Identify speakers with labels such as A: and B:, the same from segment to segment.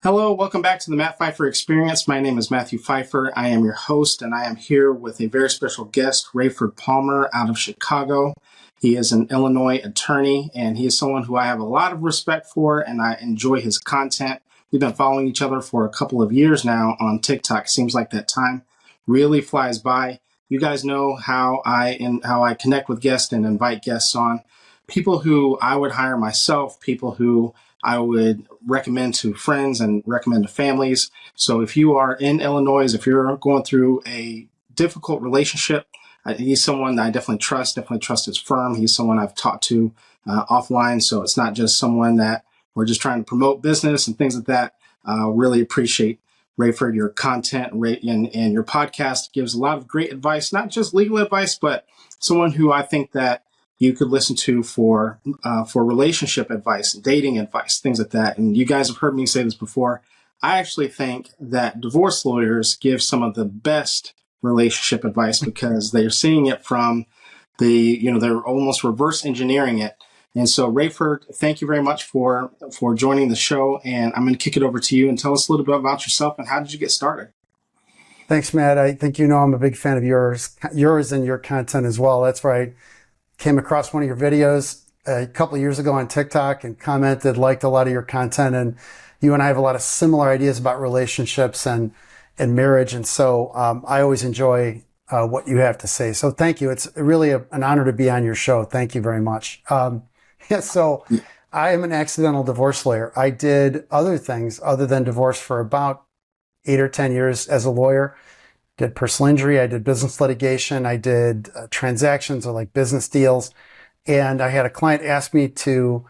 A: Hello, welcome back to the Matt Phifer Experience. My name is Matthew Phifer. I am your host, and I am here with a very special guest, Raiford Palmer, out of Chicago. He is an Illinois attorney, and he is someone who I have a lot of respect for, and I enjoy his content. We've been following each other for a couple of years now on TikTok. Seems like that time really flies by. You guys know how I connect with guests and invite guests on. People who I would hire myself, people who I would recommend to friends and recommend to families. So if you are in Illinois, if you're going through a difficult relationship, he's someone that I definitely trust his firm. He's someone I've talked to offline. So it's not just someone that we're just trying to promote business and things like that. Really appreciate Raiford, your content and your podcast gives a lot of great advice, not just legal advice, but someone who I think that you could listen to for relationship advice, dating advice, things like that. And you guys have heard me say this before. I actually think that divorce lawyers give some of the best relationship advice because they're seeing it from they're almost reverse engineering it. And so, Raiford, thank you very much for joining the show. And I'm going to kick it over to you and tell us a little bit about yourself and how did you get started?
B: Thanks, Matt. I think I'm a big fan of yours and your content as well. That's right. Came across one of your videos a couple of years ago on TikTok and commented, liked a lot of your content. And you and I have a lot of similar ideas about relationships and marriage. And so I always enjoy what you have to say. So thank you. It's really an honor to be on your show. Thank you very much. So I am an accidental divorce lawyer. I did other things other than divorce for about 8 or 10 years as a lawyer. Did personal injury, I did business litigation, I did transactions or like business deals. And I had a client ask me to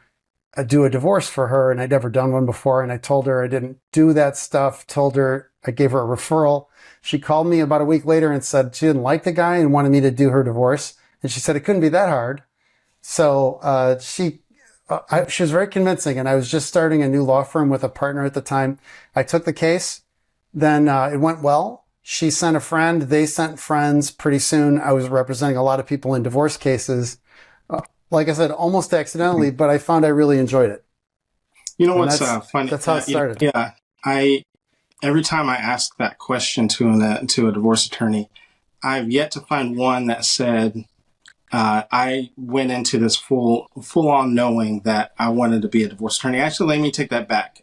B: do a divorce for her, and I'd never done one before. And I told her I didn't do that stuff, told her I gave her a referral. She called me about a week later and said she didn't like the guy and wanted me to do her divorce. And she said it couldn't be that hard. So she was very convincing. And I was just starting a new law firm with a partner at the time. I took the case, then it went well. She sent a friend, they sent friends. Pretty soon I was representing a lot of people in divorce cases. Like I said, almost accidentally, but I found I really enjoyed it.
A: You know what's funny?
B: That's how it started.
A: Yeah, every time I ask that question to a divorce attorney, I've yet to find one that said, I went into this full on knowing that I wanted to be a divorce attorney. Actually, let me take that back.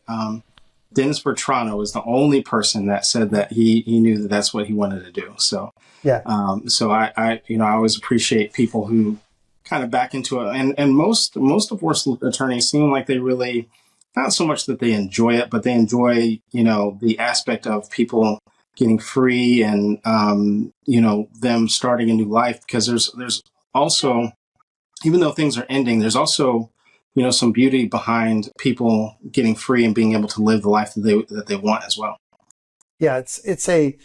A: Dennis Bertrano is the only person that said that he knew that that's what he wanted to do. So,
B: yeah.
A: So I always appreciate people who kind of back into it. And most divorce attorneys seem like they really, not so much that they enjoy it, but they enjoy, the aspect of people getting free and, them starting a new life, because there's also, even though things are ending, there's also some beauty behind people getting free and being able to live the life that they want as well.
B: Yeah, it's a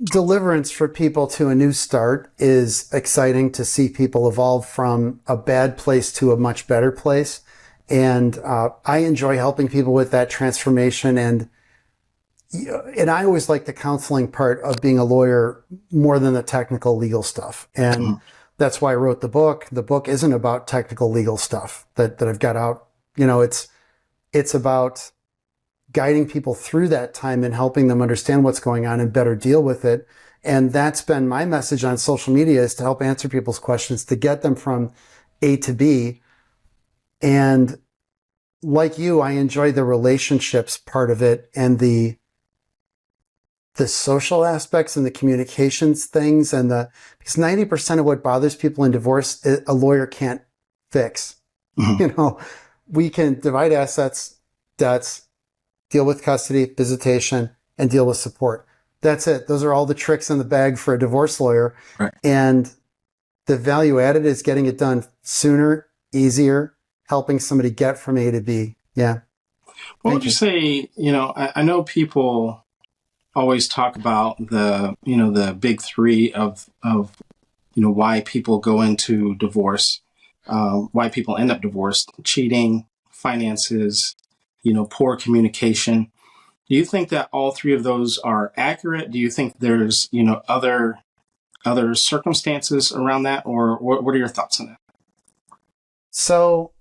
B: deliverance for people to a new start. Is exciting to see people evolve from a bad place to a much better place. And I enjoy helping people with that transformation. And I always like the counseling part of being a lawyer more than the technical legal stuff. And that's why I wrote the book. The book isn't about technical legal stuff that I've got out. It's about guiding people through that time and helping them understand what's going on and better deal with it. And that's been my message on social media, is to help answer people's questions, to get them from A to B. And like you, I enjoy the relationships part of it and the social aspects and the communications things, and because 90% of what bothers people in divorce, a lawyer can't fix. Mm-hmm. We can divide assets, debts, deal with custody, visitation, and deal with support. That's it. Those are all the tricks in the bag for a divorce lawyer.
A: Right.
B: And the value added is getting it done sooner, easier, helping somebody get from A to B. Yeah.
A: What would you say, I know people always talk about the big three of why people go into divorce, why people end up divorced: cheating, finances, poor communication. Do you think that all three of those are accurate? Do you think there's other circumstances around that, or what are your thoughts on that?
B: So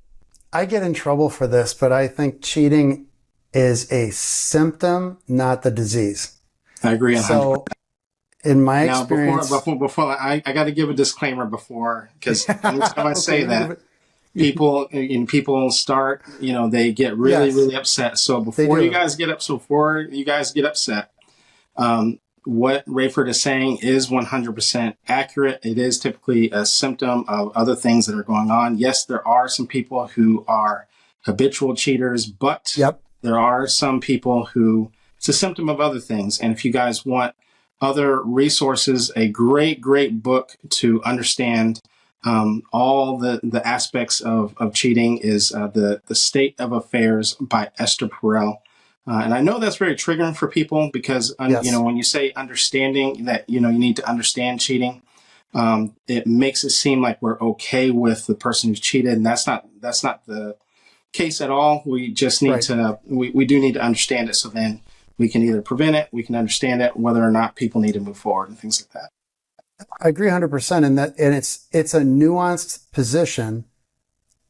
B: I get in trouble for this, but I think cheating is a symptom, not the disease.
A: I agree.
B: So in my
A: Now,
B: experience,
A: before I got to give a disclaimer before, because anytime I say
B: okay,
A: that, people start, they get really,
B: yes,
A: really upset. So
B: they
A: before you
B: do.
A: guys get upset, what Raiford is saying is 100% accurate. It is typically a symptom of other things that are going on. Yes, there are some people who are habitual cheaters, but
B: Yep.
A: there are some people who it's a symptom of other things. And if you guys want other resources, a great, great book to understand all the aspects of cheating is the State of Affairs by Esther Perel. And I know that's very triggering for people because,
B: Yes.
A: when you say understanding that, you need to understand cheating, it makes it seem like we're okay with the person who's cheated. And that's not the case at all. We just need
B: Right.
A: to, we do need to understand it. So then we can either prevent it, we can understand it, whether or not people need to move forward and things like that.
B: I agree 100% in that, and it's a nuanced position,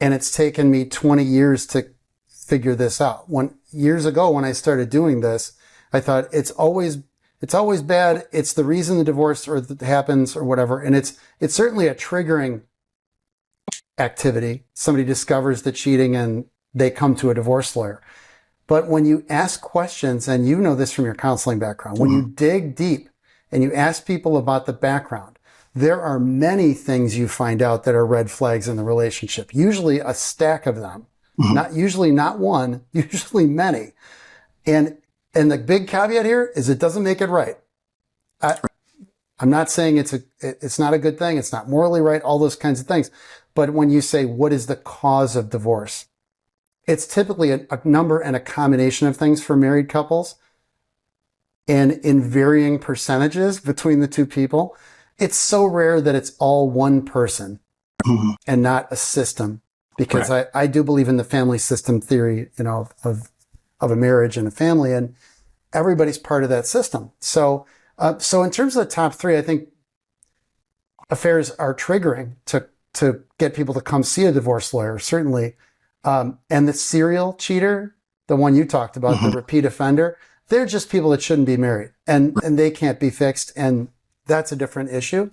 B: and it's taken me 20 years to figure this out. Years ago when I started doing this, I thought it's always bad. It's the reason the divorce happens or whatever, and it's certainly a triggering activity. Somebody discovers the cheating and they come to a divorce lawyer. But when you ask questions, and you know this from your counseling background, when you dig deep and you ask people about the background, there are many things you find out that are red flags in the relationship, usually a stack of them, not one, usually many. And the big caveat here is it doesn't make it right. I'm not saying it's not a good thing. It's not morally right, all those kinds of things. But when you say, what is the cause of divorce? It's typically a number and a combination of things for married couples, and in varying percentages between the two people. It's so rare that it's all one person and not a system, because I do believe in the family system theory, of a marriage and a family, and everybody's part of that system. So in terms of the top three, I think affairs are triggering to get people to come see a divorce lawyer, certainly. And the serial cheater, the one you talked about, the repeat offender, they're just people that shouldn't be married, and they can't be fixed. And that's a different issue.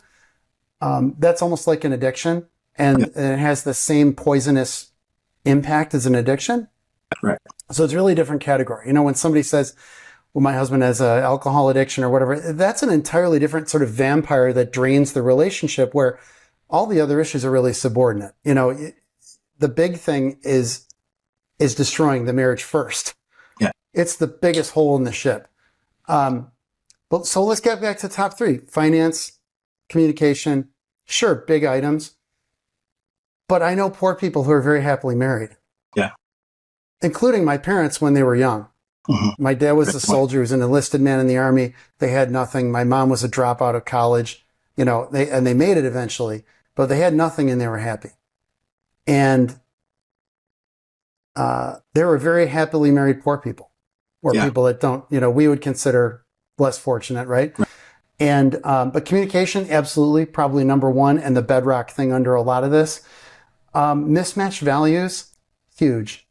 B: That's almost like an addiction, and it has the same poisonous impact as an addiction.
A: Right.
B: So it's really a different category. When somebody says, well, my husband has an alcohol addiction or whatever, that's an entirely different sort of vampire that drains the relationship, where all the other issues are really subordinate. The big thing is destroying the marriage first.
A: Yeah.
B: It's the biggest hole in the ship. But so let's get back to top three: finance, communication. Sure, big items. But I know poor people who are very happily married.
A: Yeah.
B: Including my parents when they were young. My dad was a soldier, he was an enlisted man in the Army. They had nothing. My mom was a dropout of college. They made it eventually, but they had nothing and they were happy. And there were very happily married poor people, or people that don't, we would consider less fortunate, right? And but communication, absolutely, probably number one, and the bedrock thing under a lot of this. Mismatched values, huge.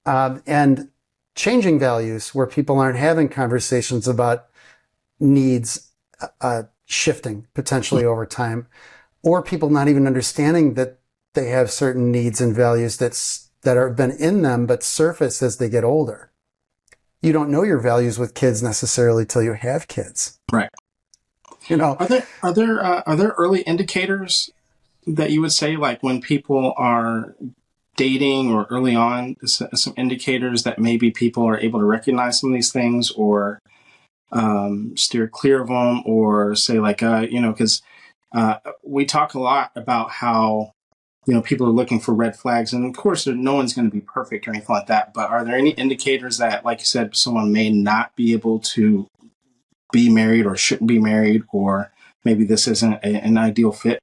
B: And changing values, where people aren't having conversations about needs shifting potentially over time, or people not even understanding that they have certain needs and values that have been in them but surface as they get older. You don't know your values with kids necessarily till you have kids.
A: Right. Are there early indicators that you would say, like when people are dating or early on, some indicators that maybe people are able to recognize some of these things, or steer clear of them, or say because we talk a lot about how people are looking for red flags, and of course no one's going to be perfect or anything like that, but are there any indicators that, like you said, someone may not be able to be married or shouldn't be married, or maybe this isn't an ideal fit?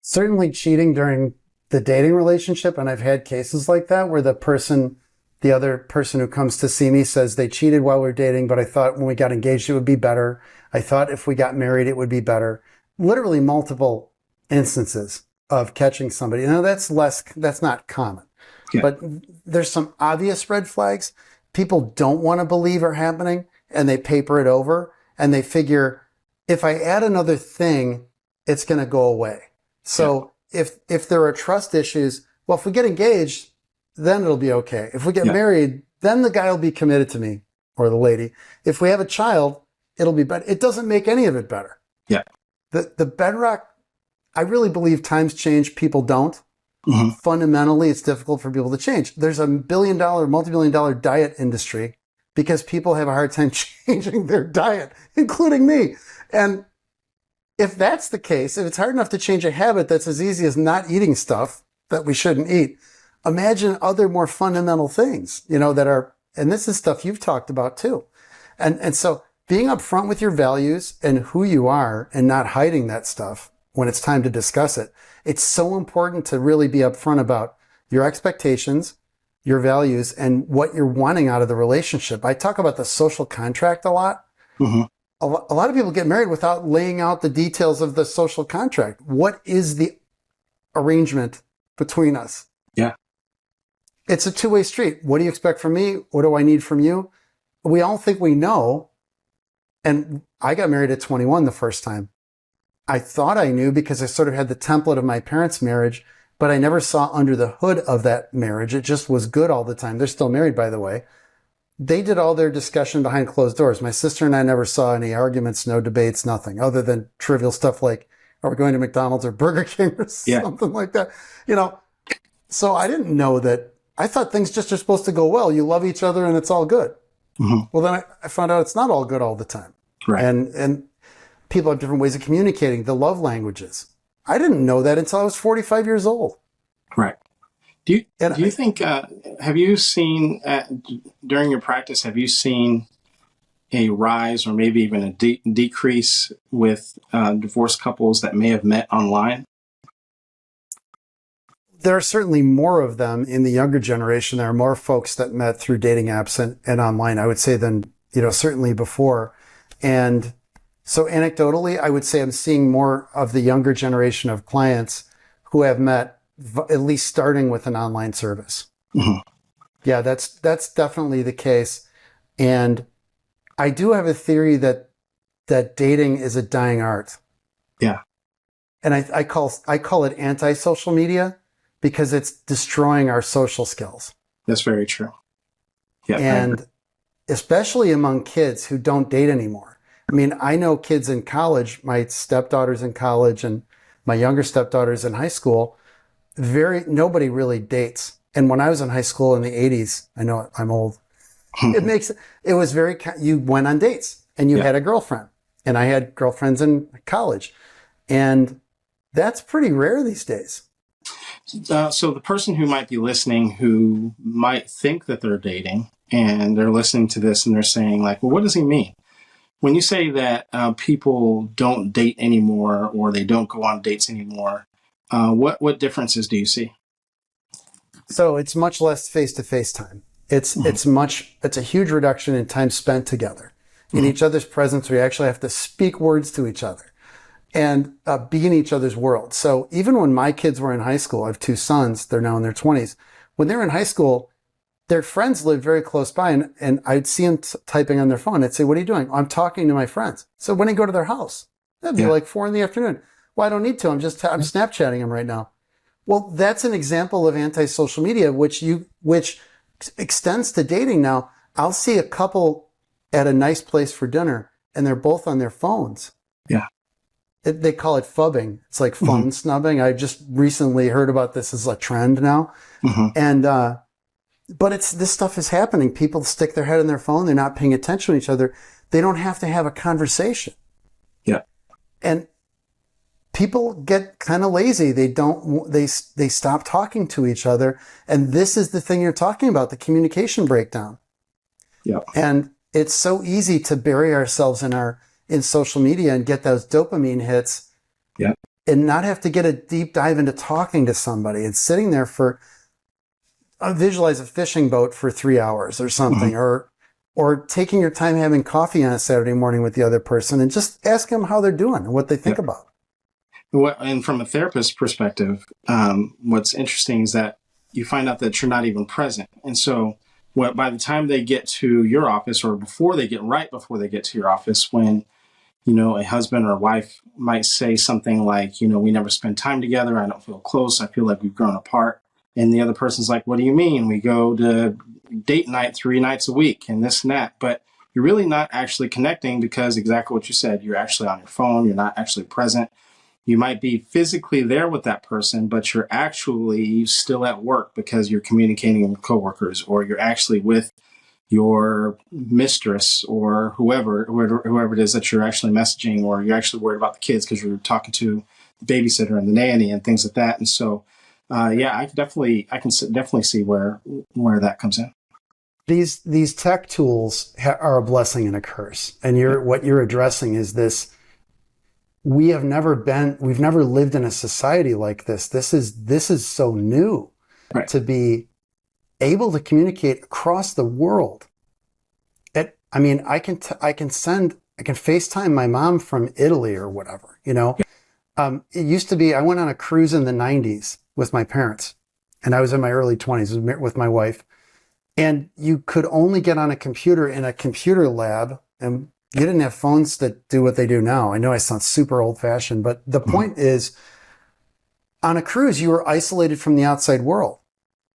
B: Certainly cheating during the dating relationship, and I've had cases like that where the other person who comes to see me says they cheated while we were dating, but I thought when we got engaged it would be better. I thought if we got married it would be better. Literally multiple instances of catching somebody. That's not common.
A: Yeah.
B: But there's some obvious red flags people don't want to believe are happening, and they paper it over and they figure if I add another thing, it's going to go away. So if there are trust issues, well, if we get engaged, then it'll be okay. If we get married, then the guy will be committed to me or the lady. If we have a child, it'll be better. It doesn't make any of it better.
A: Yeah.
B: The bedrock, I really believe times change, people don't.
A: Mm-hmm.
B: Fundamentally, it's difficult for people to change. There's a multi-billion-dollar diet industry because people have a hard time changing their diet, including me. And if that's the case, if it's hard enough to change a habit that's as easy as not eating stuff that we shouldn't eat, imagine other more fundamental things, that are, and this is stuff you've talked about too. And so being upfront with your values and who you are and not hiding that stuff when it's time to discuss it, it's so important to really be upfront about your expectations, your values, and what you're wanting out of the relationship. I talk about the social contract a lot.
A: Mm-hmm.
B: A lot of people get married without laying out the details of the social contract. What is the arrangement between us?
A: Yeah.
B: It's a two-way street. What do you expect from me? What do I need from you? We all think we know. And I got married at 21 the first time. I thought I knew because I sort of had the template of my parents' marriage, but I never saw under the hood of that marriage. It just was good all the time. They're still married, by the way. They did all their discussion behind closed doors. My sister and I never saw any arguments, no debates, nothing, other than trivial stuff like, are we going to McDonald's or Burger King or something like that? So I didn't know that. I thought things just are supposed to go well. You love each other and it's all good.
A: Mm-hmm.
B: Well, then I found out it's not all good all the time.
A: Right.
B: And people have different ways of communicating, the love languages. I didn't know that until I was 45 years old.
A: Right. Do you think, have you seen, during your practice, have you seen a rise or maybe even a decrease with divorced couples that may have met online?
B: There are certainly more of them in the younger generation. There are more folks that met through dating apps and online, I would say, than, certainly before. And so anecdotally, I would say I'm seeing more of the younger generation of clients who have met at least starting with an online service.
A: Mm-hmm.
B: Yeah, that's definitely the case. And I do have a theory that dating is a dying art.
A: Yeah.
B: And I call it anti-social media because it's destroying our social skills.
A: That's very true. Yeah.
B: And especially among kids who don't date anymore. I mean, I know kids in college, my stepdaughter's in college and my younger stepdaughter's in high school. Nobody really dates. And when I was in high school in the 80s, I know I'm old. It was you went on dates and you had a girlfriend, and I had girlfriends in college, and that's pretty rare these days.
A: So the person who might be listening, who might think that they're dating, and they're listening to this and they're saying like, well, what does he mean? When you say that people don't date anymore or they don't go on dates anymore, what differences do you see?
B: So it's much less face-to-face time. It's a huge reduction in time spent together in each other's presence. We actually have to speak words to each other and be in each other's world. So even when my kids were in high school, I have two sons, they're now in their 20s. When they were in high school, their friends lived very close by, and I'd see them typing on their phone. I'd say, what are you doing? I'm talking to my friends. So when I go to their house, that'd be like 4 p.m. Well, I don't need to. I'm Snapchatting them right now. Well, that's an example of anti-social media, which extends to dating now. I'll see a couple at a nice place for dinner, and they're both on their phones.
A: Yeah.
B: They call it phubbing. It's like phone snubbing. I just recently heard about this as a trend now. Mm-hmm. And, but this stuff is happening. People stick their head in their phone. They're not paying attention to each other. They don't have to have a conversation.
A: Yeah.
B: And people get kind of lazy. They stop talking to each other. And this is the thing you're talking about, the communication breakdown.
A: Yeah.
B: And it's so easy to bury ourselves in social media and get those dopamine hits.
A: Yeah.
B: And not have to get a deep dive into talking to somebody and sitting there visualize a fishing boat for 3 hours or something, or taking your time having coffee on a Saturday morning with the other person and just ask them how they're doing and what they think about.
A: And from a therapist perspective, what's interesting is that you find out that you're not even present. And so by the time they get to your office, or right before they get to your office, when, a husband or a wife might say something like, we never spend time together. I don't feel close. I feel like we've grown apart. And the other person's like, what do you mean? We go to date night 3 nights a week and this and that. But you're really not actually connecting, because exactly what you said, you're actually on your phone. You're not actually present. You might be physically there with that person, but you're actually still at work because you're communicating with coworkers, or you're actually with your mistress or whoever it is that you're actually messaging, or you're actually worried about the kids because you're talking to the babysitter and the nanny and things like that. And so, I can definitely see where that comes in.
B: These tech tools are a blessing and a curse. And what you're addressing is this. We've never lived in a society like this. This is so new, right, to be able to communicate across the world. I can FaceTime my mom from Italy or whatever, It used to be, I went on a cruise in the 90s with my parents, and I was in my early 20s with my wife. And you could only get on a computer in a computer lab, and you didn't have phones that do what they do now. I know I sound super old fashioned, but the point is, on a cruise, you were isolated from the outside world.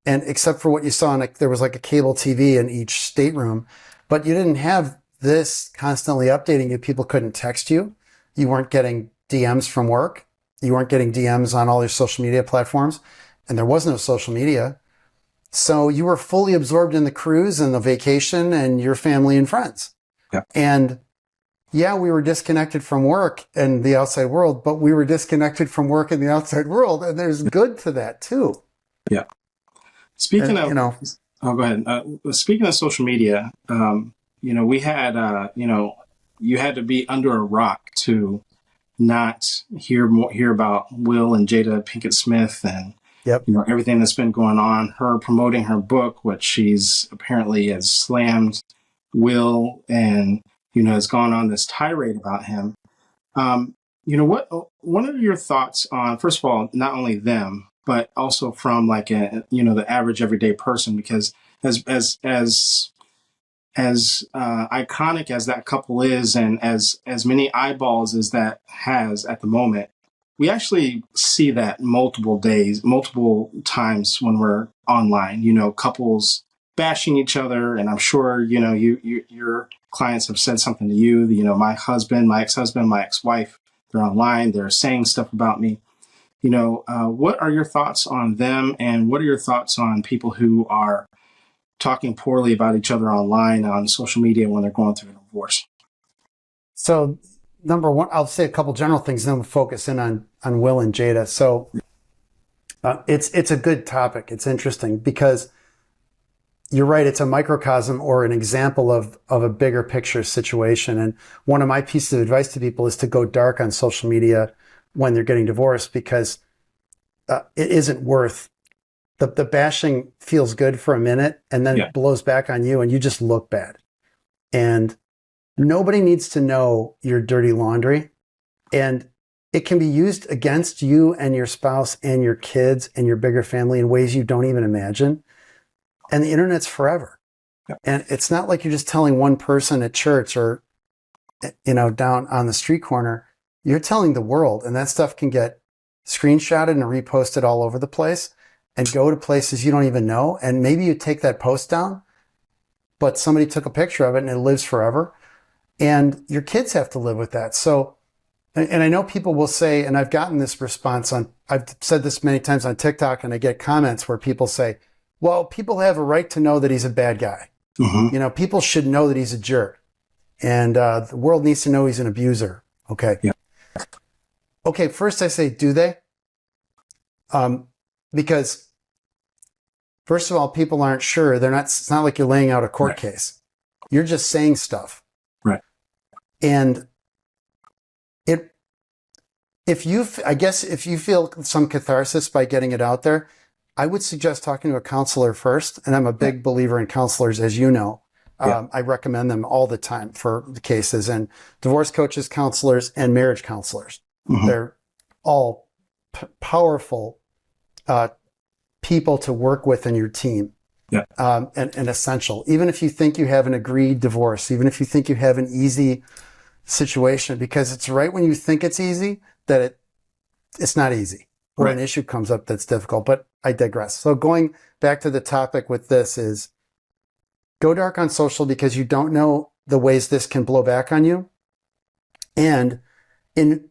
B: And except for what you saw, there was like a cable TV in each stateroom, but you didn't have this constantly updating you. People couldn't text you. You weren't getting DMs from work. You weren't getting DMs on all your social media platforms. And there was no social media. So you were fully absorbed in the cruise and the vacation and your family and friends. Yeah. And yeah, we were disconnected from work and the outside world, but we were disconnected from work and the outside world. And there's good to that too.
A: Yeah. Speaking of, go ahead. Speaking of social media, we had, you had to be under a rock to not hear about Will and Jada Pinkett Smith and, yep, everything that's been going on. Her promoting her book, which she's apparently has slammed Will and, has gone on this tirade about him. What are your thoughts on, first of all, not only them, but also from like the average everyday person? Because as iconic as that couple is, and as many eyeballs as that has at the moment, we actually see that multiple times when we're online. Couples bashing each other, and I'm sure your clients have said something to you. My husband, my ex-husband, my ex-wife, they're online, they're saying stuff about me. What are your thoughts on them, and what are your thoughts on people who are talking poorly about each other online on social media when they're going through a divorce?
B: So, number one, I'll say a couple general things, then we'll focus in on Will and Jada. So, it's a good topic. It's interesting because you're right. It's a microcosm or an example of a bigger picture situation. And one of my pieces of advice to people is to go dark on social media when they're getting divorced, because it isn't worth the bashing. Feels good for a minute and then it blows back on you and you just look bad. And nobody needs to know your dirty laundry. And it can be used against you and your spouse and your kids and your bigger family in ways you don't even imagine. And the internet's forever. Yep. And it's not like you're just telling one person at church or, down on the street corner. You're telling the world, and that stuff can get screenshotted and reposted all over the place and go to places you don't even know. And maybe you take that post down, but somebody took a picture of it and it lives forever. And your kids have to live with that. So, and I know people will say, and I've gotten this response I've said this many times on TikTok, and I get comments where people say, well, people have a right to know that he's a bad guy. Mm-hmm. People should know that he's a jerk. And the world needs to know he's an abuser. Okay. Yeah. Okay, first I say, do they? Because first of all, people aren't sure. It's not like you're laying out a court case. You're just saying stuff. Right. And if you feel some catharsis by getting it out there, I would suggest talking to a counselor first. And I'm a big believer in counselors, as you know. I recommend them all the time for the cases, and divorce coaches, counselors, and marriage counselors. Mm-hmm. They're all powerful people to work with in your team.
A: Yeah.
B: And essential. Even if you think you have an agreed divorce, even if you think you have an easy situation, because it's right when you think it's easy that it's not easy, or
A: Right.
B: an issue comes up that's difficult. But I digress. So going back to the topic with this is, go dark on social because you don't know the ways this can blow back on you. And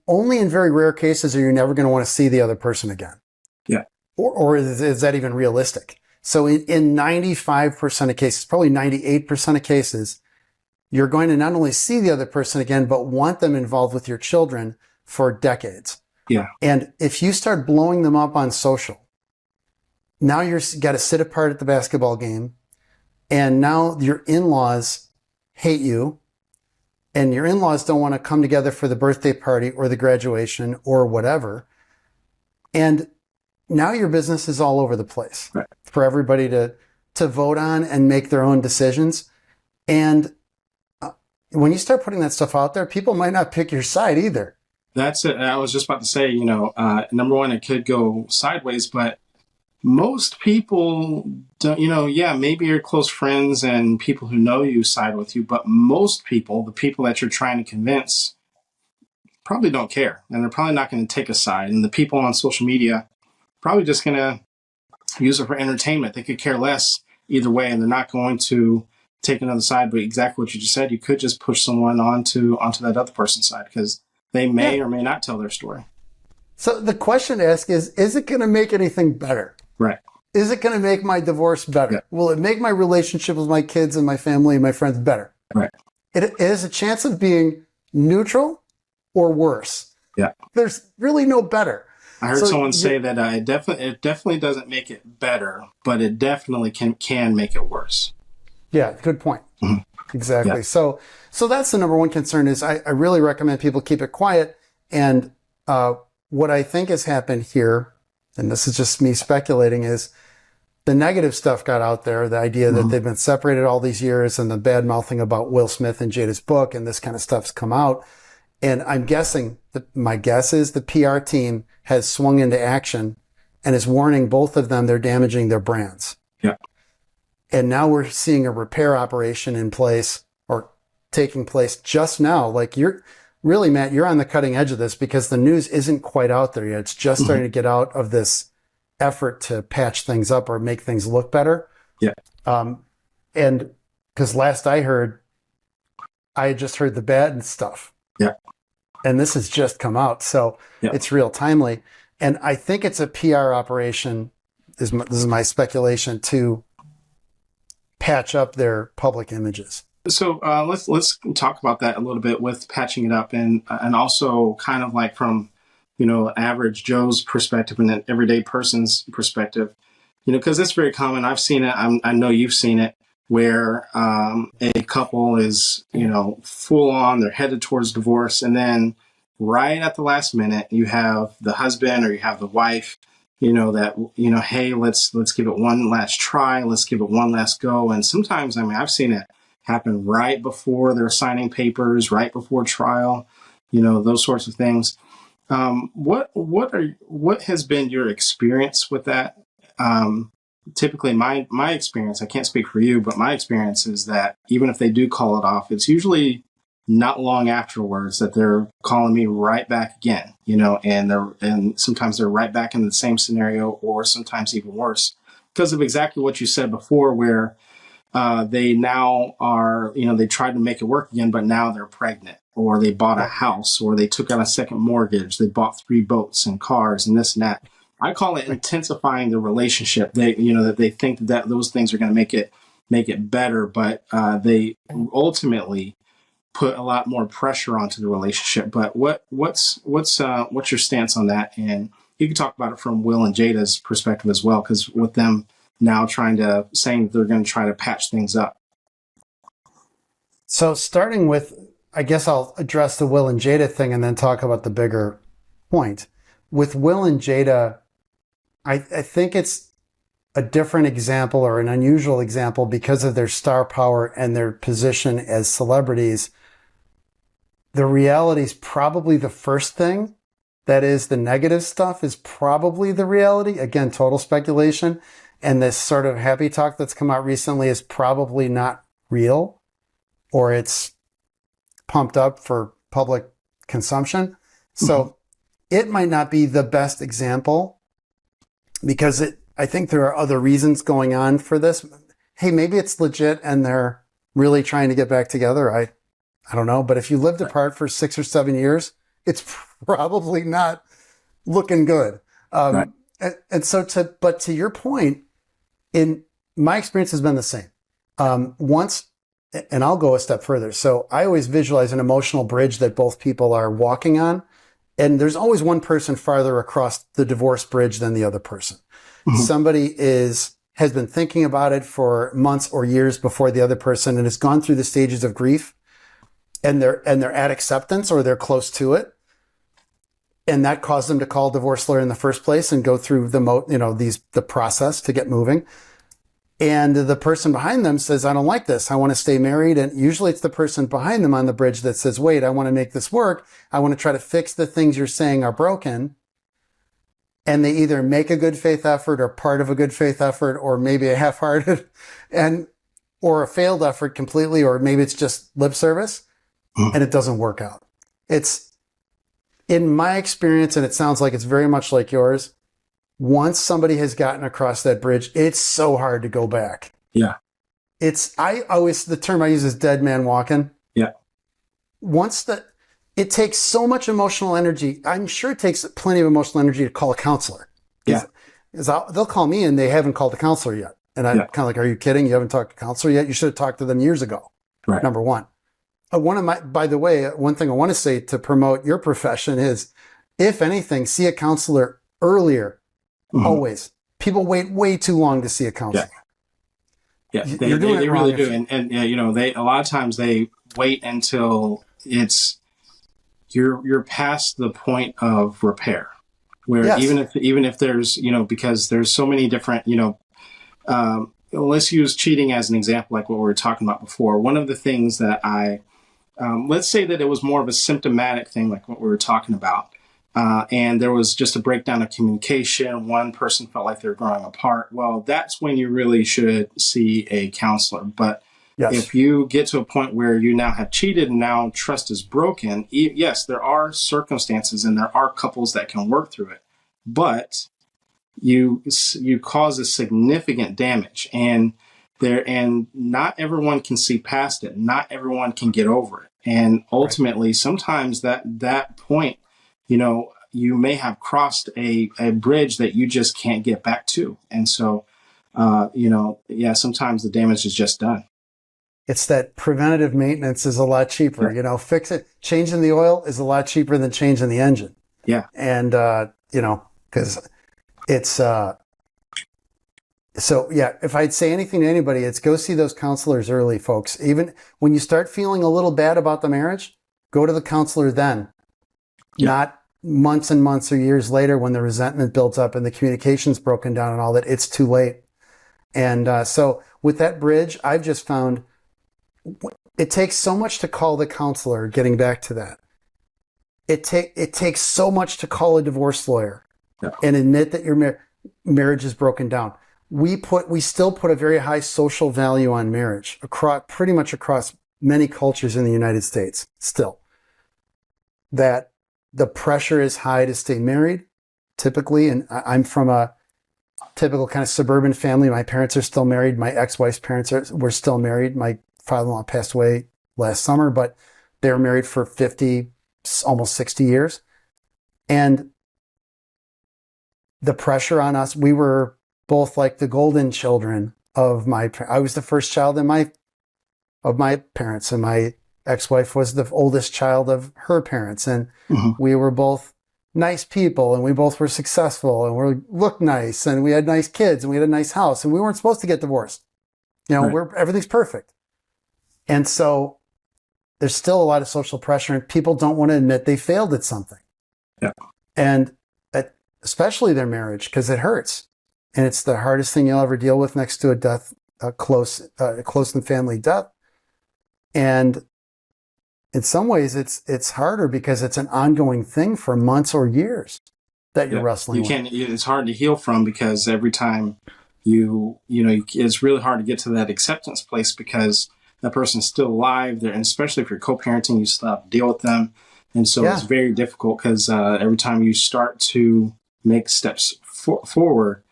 B: only in very rare cases are you never going to want to see the other person again.
A: Yeah.
B: Or is that even realistic? So in 95% of cases, probably 98% of cases, you're going to not only see the other person again, but want them involved with your children for decades.
A: Yeah.
B: And if you start blowing them up on social, now you've got to sit apart at the basketball game, and now your in-laws hate you, and your in-laws don't want to come together for the birthday party or the graduation or whatever. And now your business is all over the place,
A: right,
B: for everybody to vote on and make their own decisions. And when you start putting that stuff out there, people might not pick your side either.
A: That's it. I was just about to say, number one, it could go sideways, but most people don't, maybe your close friends and people who know you side with you, but most people, the people that you're trying to convince, probably don't care. And they're probably not going to take a side. And the people on social media, probably just going to use it for entertainment. They could care less either way, and they're not going to take another side. But exactly what you just said, you could just push someone onto that other person's side because they may or may not tell their story.
B: So the question to ask is it going to make anything better?
A: Right.
B: Is it going to make my divorce better? Yeah. Will it make my relationship with my kids and my family and my friends better?
A: Right.
B: It has a chance of being neutral or worse.
A: Yeah.
B: There's really no better.
A: I heard someone say that it definitely doesn't make it better, but it definitely can make it worse.
B: Yeah, good point.
A: Mm-hmm.
B: Exactly. Yeah. So that's the number one concern is I really recommend people keep it quiet. And what I think has happened here, and this is just me speculating, is the negative stuff got out there, the idea that they've been separated all these years and the bad mouthing about Will Smith and Jada's book and this kind of stuff's come out. And I'm guessing my guess is the PR team has swung into action and is warning both of them they're damaging their brands.
A: Yeah.
B: And now we're seeing a repair operation in place or taking place just now. Like really, Matt, you're on the cutting edge of this because the news isn't quite out there yet. It's just starting to get out of this effort to patch things up or make things look better.
A: Yeah.
B: And because last I had just heard the bad stuff.
A: Yeah.
B: And this has just come out. So it's real timely. And I think it's a PR operation, this is my speculation, to patch up their public images.
A: So let's talk about that a little bit with patching it up and also kind of like from, average Joe's perspective and an everyday person's perspective, because it's very common. I've seen it. I know you've seen it where a couple is, full on, they're headed towards divorce. And then right at the last minute, you have the husband or you have the wife, hey, let's give it one last try. Let's give it one last go. And sometimes, I've seen it happen right before they're signing papers, right before trial, those sorts of things. What has been your experience with that? Typically my experience, I can't speak for you, but my experience is that even if they do call it off, it's usually not long afterwards that they're calling me right back again, and sometimes they're right back in the same scenario or sometimes even worse because of exactly what you said before, where they now are, they tried to make it work again, but now they're pregnant, or they bought a house, or they took out a second mortgage. They bought 3 boats and cars and this and that. I call it intensifying the relationship. They, that they think that those things are going to make it better, but they ultimately put a lot more pressure onto the relationship. But what's your stance on that? And you can talk about it from Will and Jada's perspective as well, because with them now saying that they're going to try to patch things up.
B: So starting with, I guess I'll address the Will and Jada thing and then talk about the bigger point. With Will and Jada, I think it's a different example or an unusual example because of their star power and their position as celebrities. The reality is probably the first thing that is the negative stuff is probably the reality. Again, total speculation. And this sort of happy talk that's come out recently is probably not real, or it's pumped up for public consumption. So it might not be the best example because I think there are other reasons going on for this. Hey, maybe it's legit and they're really trying to get back together. I don't know. But if you lived apart for 6 or 7 years, it's probably not looking good.
A: Right.
B: And so but to your point, in my experience has been the same. Once, and I'll go a step further. So I always visualize an emotional bridge that both people are walking on. And there's always one person farther across the divorce bridge than the other person. Somebody has been thinking about it for months or years before the other person and has gone through the stages of grief, and they're at acceptance or they're close to it. And that caused them to call a divorce lawyer in the first place and go through the process to get moving. And the person behind them says, I don't like this. I want to stay married. And usually it's the person behind them on the bridge that says, wait, I want to make this work. I want to try to fix the things you're saying are broken. And they either make a good faith effort or part of a good faith effort, or maybe a half-hearted or a failed effort completely, or maybe it's just lip service and it doesn't work out. It's, in my experience, and it sounds like it's very much like yours, once somebody has gotten across that bridge, it's so hard to go back.
A: Yeah.
B: The term I use is dead man walking.
A: Yeah.
B: It takes so much emotional energy. I'm sure it takes plenty of emotional energy to call a counselor.
A: Yeah.
B: They'll call me and they haven't called a counselor yet. And I'm kind of like, are you kidding? You haven't talked to a counselor yet? You should have talked to them years ago.
A: Right.
B: Number one. By the way, one thing I want to say to promote your profession is, if anything, see a counselor earlier. Always. People wait way too long to see a counselor.
A: Yeah, they really do. And a lot of times they wait until you're past the point of repair, where even if there's, because there's so many different, let's use cheating as an example, like what we were talking about before. One of the things that let's say that it was more of a symptomatic thing, like what we were talking about. And there was just a breakdown of communication. One person felt like they were growing apart. Well, that's when you really should see a counselor. But if you get to a point where you now have cheated and now trust is broken, yes, there are circumstances and there are couples that can work through it. But you cause a significant damage, and not everyone can see past it. Not everyone can get over it. And ultimately, sometimes that point, you may have crossed a bridge that you just can't get back to. And so, sometimes the damage is just done.
B: It's that preventative maintenance is a lot cheaper. Yeah. Fix it. Changing the oil is a lot cheaper than changing the engine.
A: Yeah.
B: And, because it's, if I'd say anything to anybody, it's go see those counselors early, folks. Even when you start feeling a little bad about the marriage, go to the counselor then. Not months and months or years later when the resentment builds up and the communication's broken down and all that. It's too late. And so with that bridge, I've just found it takes so much to call the counselor, getting back to that. It takes so much to call a divorce lawyer and admit that your marriage is broken down. We still put a very high social value on marriage pretty much across many cultures in the United States still. That the pressure is high to stay married, typically. And I'm from a typical kind of suburban family. My parents are still married. My ex-wife's parents were still married. My father-in-law passed away last summer, but they were married for 50, almost 60 years. And the pressure on us, we were both like the golden children of I was the first child of my parents, and my ex-wife was the oldest child of her parents. And we were both nice people, and we both were successful, and we looked nice, and we had nice kids, and we had a nice house, and we weren't supposed to get divorced. Everything's perfect. And so there's still a lot of social pressure, and people don't want to admit they failed at something.
A: Yeah.
B: And especially their marriage, because it hurts. And it's the hardest thing you'll ever deal with next to a death, a close and family death. And in some ways it's harder because it's an ongoing thing for months or years that you're wrestling with.
A: It's hard to heal from, because every time it's really hard to get to that acceptance place, because that person's still alive there. And especially if you're co-parenting, you still have to deal with them. And so it's very difficult, because every time you start to make steps forward,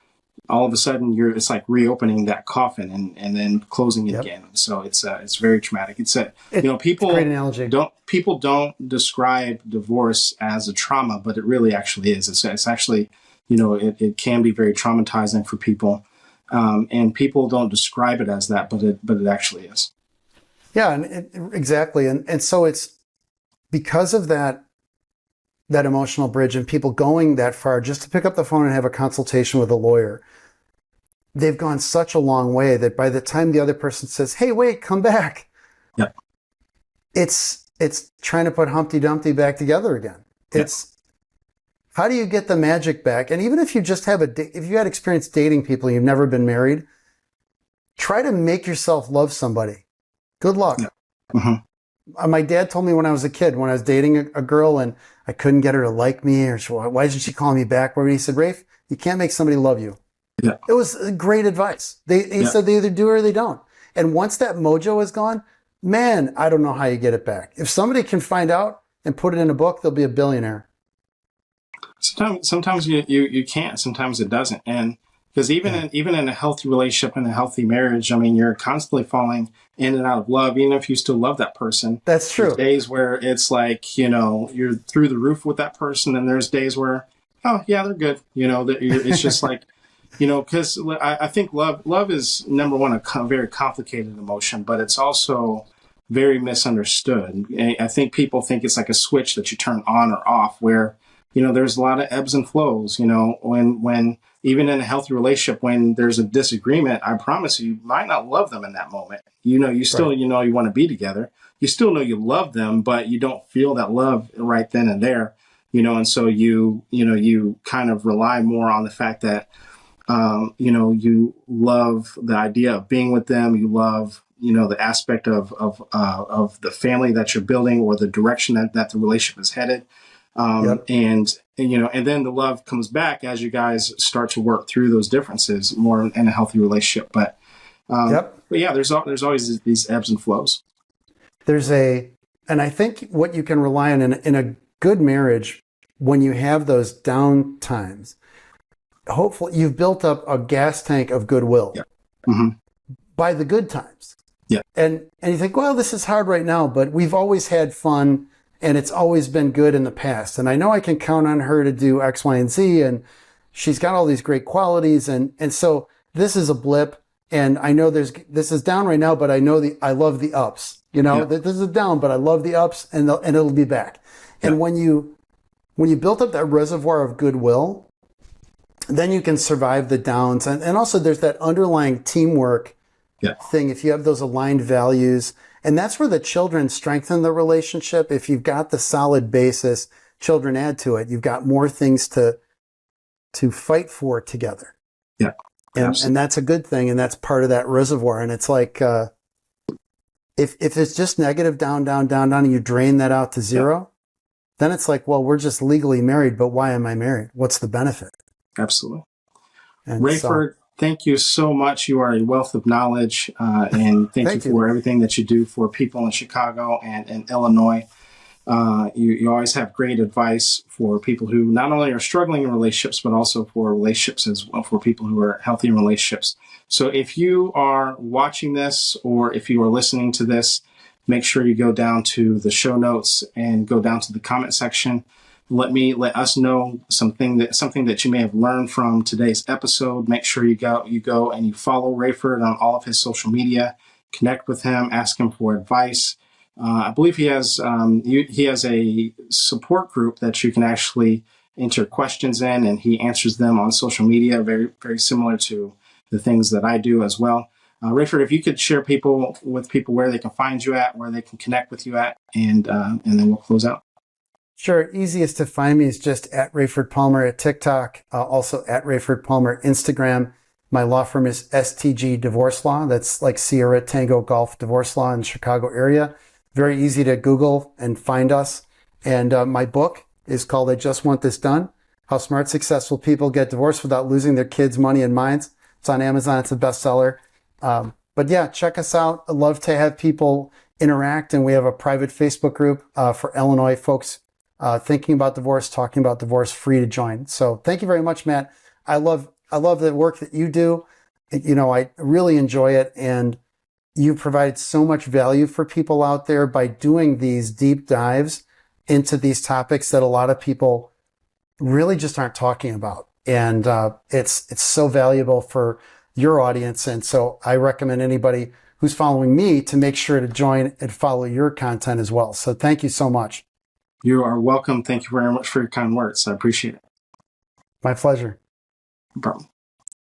A: all of a sudden it's like reopening that coffin and then closing it again. So it's very traumatic. People don't describe divorce as a trauma, but it really actually is. It's actually, it can be very traumatizing for people. And people don't describe it as that, but it actually is.
B: Yeah, exactly. And so it's because of that emotional bridge and people going that far just to pick up the phone and have a consultation with a lawyer. They've gone such a long way that by the time the other person says, "Hey, wait, come back," it's trying to put Humpty Dumpty back together again. It's how do you get the magic back? And even if you just if you had experience dating people and you've never been married, try to make yourself love somebody. Good luck. My dad told me when I was a kid, when I was dating a girl and I couldn't get her to like me, or why isn't she calling me back? He said, "Rafe, you can't make somebody love you." Yeah. It was great advice. He said they either do or they don't. And once that mojo is gone, man, I don't know how you get it back. If somebody can find out and put it in a book, they'll be a billionaire.
A: Sometimes you can't. Sometimes it doesn't. And because even in a healthy relationship and a healthy marriage, I mean, you're constantly falling in and out of love, even if you still love that person.
B: That's true.
A: There's days where it's like, you're through the roof with that person, and there's days where, oh yeah, they're good. It's just like, because I think love is, number one, a very complicated emotion, but it's also very misunderstood. I think people think it's like a switch that you turn on or off, where, there's a lot of ebbs and flows, when even in a healthy relationship, when there's a disagreement, I promise you might not love them in that moment. You still, you want to be together. You still know you love them, but you don't feel that love right then and there, and so you kind of rely more on the fact that, you love the idea of being with them. You love, the aspect of the family that you're building, or the direction that the relationship is headed. And then the love comes back as you guys start to work through those differences more in a healthy relationship. But yeah, there's always these ebbs and flows.
B: And I think what you can rely on in a good marriage, when you have those down times, hopefully you've built up a gas tank of goodwill by the good times. Yeah. And you think, well, this is hard right now, but we've always had fun and it's always been good in the past. And I know I can count on her to do X, Y, and Z. And she's got all these great qualities. And so this is a blip. And I know this is down right now, but I know I love the ups, this is down, but I love the ups, and it'll be back. Yeah. And when you built up that reservoir of goodwill, then you can survive the downs. And also there's that underlying teamwork thing. If you have those aligned values, and that's where the children strengthen the relationship. If you've got the solid basis, children add to it. You've got more things to fight for together. Yeah. And that's a good thing. And that's part of that reservoir. And it's like, if it's just negative down, and you drain that out to zero, then it's like, well, we're just legally married, but why am I married? What's the benefit?
A: Absolutely. And Raiford, thank you so much. You are a wealth of knowledge, and thank you for everything that you do for people in Chicago and in Illinois. You always have great advice for people who not only are struggling in relationships, but also for relationships as well, for people who are healthy in relationships. So if you are watching this, or if you are listening to this, make sure you go down to the show notes and go down to the comment section. Let us know something that you may have learned from today's episode. Make sure you go and you follow Raiford on all of his social media. Connect with him, ask him for advice. I believe he has a support group that you can actually enter questions in, and he answers them on social media. Very, very similar to the things that I do as well. Raiford, if you could share with people where they can find you at, where they can connect with you at, and then we'll close out.
B: Sure. Easiest to find me is just at Raiford Palmer at TikTok, also at Raiford Palmer Instagram. My law firm is STG Divorce Law. That's like Sierra Tango Golf Divorce Law in the Chicago area. Very easy to Google and find us. And my book is called I Just Want This Done: How Smart, Successful People Get Divorced Without Losing Their Kids' Money and Minds. It's on Amazon. It's a bestseller. But yeah, check us out. I'd love to have people interact. And we have a private Facebook group for Illinois folks thinking about divorce, talking about divorce, free to join. So thank you very much, Matt. I love the work that you do. I really enjoy it. And you provide so much value for people out there by doing these deep dives into these topics that a lot of people really just aren't talking about. And it's so valuable for your audience. And so I recommend anybody who's following me to make sure to join and follow your content as well. So thank you so much.
A: You are welcome. Thank you very much for your kind words. I appreciate it.
B: My pleasure.
A: No problem.